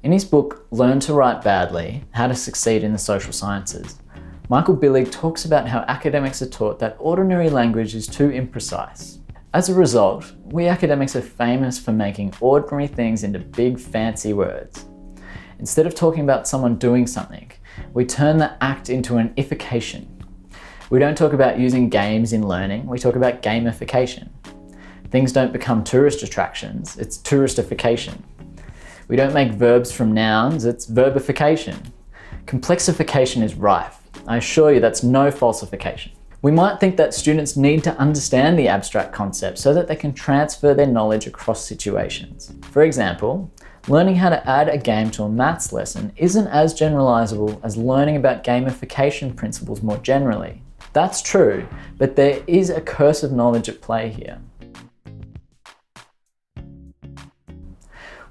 In his book, Learn to Write Badly: How to Succeed in the Social Sciences, Michael Billig talks about how academics are taught that ordinary language is too imprecise. As a result, we academics are famous for making ordinary things into big fancy words. Instead of talking about someone doing something, we turn the act into an ification. We don't talk about using games in learning, we talk about gamification. Things don't become tourist attractions, it's touristification. We don't make verbs from nouns, it's verbification. Complexification is rife. I assure you that's no falsification. We might think that students need to understand the abstract concept so that they can transfer their knowledge across situations. For example, learning how to add a game to a maths lesson isn't as generalizable as learning about gamification principles more generally. That's true, but there is a curse of knowledge at play here.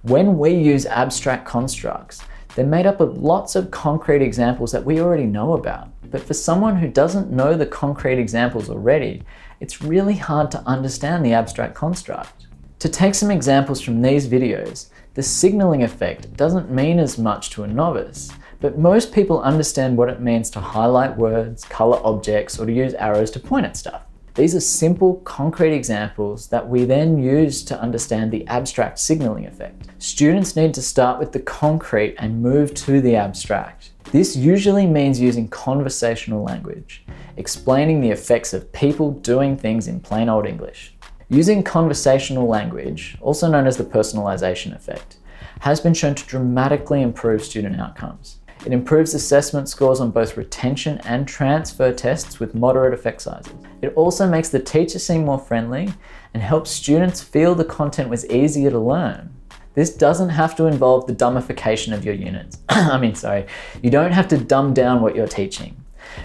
When we use abstract constructs, they're made up of lots of concrete examples that we already know about. But for someone who doesn't know the concrete examples already, it's really hard to understand the abstract construct. To take some examples from these videos, the signaling effect doesn't mean as much to a novice, but most people understand what it means to highlight words, color objects, or to use arrows to point at stuff. These are simple, concrete examples that we then use to understand the abstract signaling effect. Students need to start with the concrete and move to the abstract. This usually means using conversational language, explaining the effects of people doing things in plain old English. Using conversational language, also known as the personalization effect, has been shown to dramatically improve student outcomes. It improves assessment scores on both retention and transfer tests with moderate effect sizes. It also makes the teacher seem more friendly and helps students feel the content was easier to learn. This doesn't have to involve the dumbification of your units. You don't have to dumb down what you're teaching.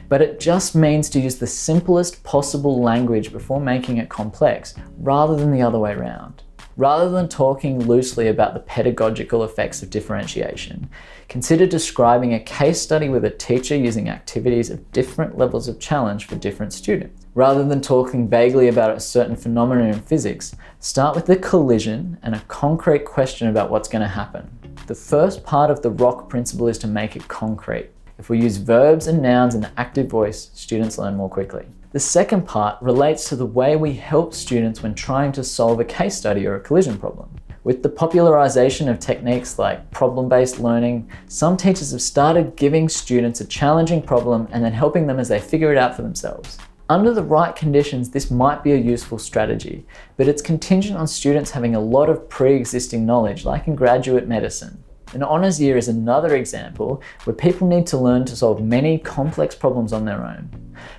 But it just means to use the simplest possible language before making it complex, rather than the other way around. Rather than talking loosely about the pedagogical effects of differentiation, consider describing a case study with a teacher using activities of different levels of challenge for different students. Rather than talking vaguely about a certain phenomenon in physics, start with the collision and a concrete question about what's going to happen. The first part of the rock principle is to make it concrete. If we use verbs and nouns in the active voice, students learn more quickly. The second part relates to the way we help students when trying to solve a case study or a collision problem. With the popularization of techniques like problem-based learning, some teachers have started giving students a challenging problem and then helping them as they figure it out for themselves. Under the right conditions, this might be a useful strategy, but it's contingent on students having a lot of pre-existing knowledge, like in graduate medicine. An honours year is another example where people need to learn to solve many complex problems on their own.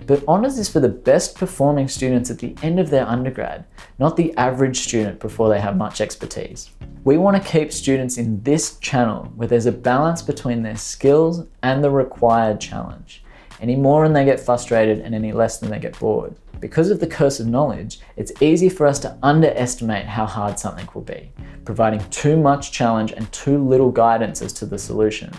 But honours is for the best performing students at the end of their undergrad, not the average student before they have much expertise. We want to keep students in this channel where there's a balance between their skills and the required challenge. Any more and they get frustrated, and any less than they get bored. Because of the curse of knowledge, it's easy for us to underestimate how hard something will be, providing too much challenge and too little guidance as to the solution.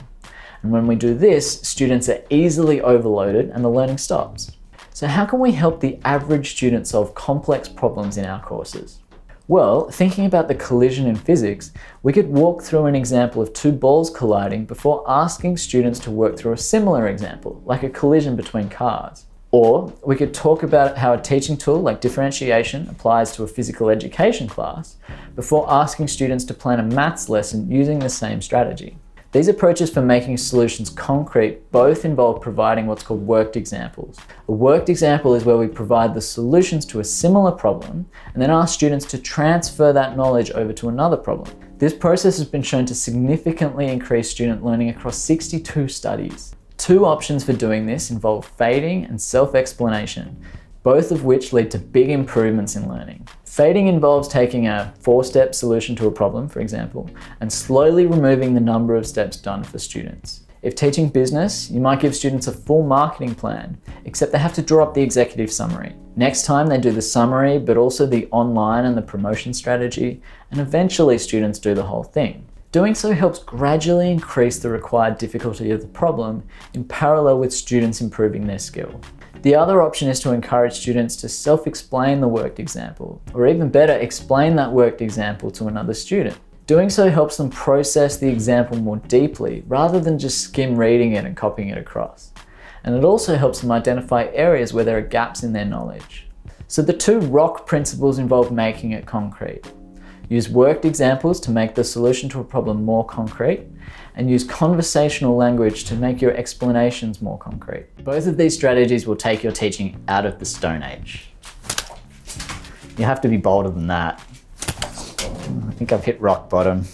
And when we do this, students are easily overloaded and the learning stops. So how can we help the average student solve complex problems in our courses? Well, thinking about the collision in physics, we could walk through an example of two balls colliding before asking students to work through a similar example, like a collision between cars. Or we could talk about how a teaching tool like differentiation applies to a physical education class before asking students to plan a maths lesson using the same strategy. These approaches for making solutions concrete both involve providing what's called worked examples. A worked example is where we provide the solutions to a similar problem and then ask students to transfer that knowledge over to another problem. This process has been shown to significantly increase student learning across 62 studies. Two options for doing this involve fading and self-explanation, both of which lead to big improvements in learning. Fading involves taking a 4-step solution to a problem, for example, and slowly removing the number of steps done for students. If teaching business, you might give students a full marketing plan, except they have to draw up the executive summary. Next time they do the summary, but also the online and the promotion strategy, and eventually students do the whole thing. Doing so helps gradually increase the required difficulty of the problem in parallel with students improving their skill. The other option is to encourage students to self-explain the worked example, or even better, explain that worked example to another student. Doing so helps them process the example more deeply rather than just skim reading it and copying it across. And it also helps them identify areas where there are gaps in their knowledge. So the 2 ROC principles involve making it concrete. Use worked examples to make the solution to a problem more concrete, and use conversational language to make your explanations more concrete. Both of these strategies will take your teaching out of the Stone Age. You have to be bolder than that. I think I've hit rock bottom.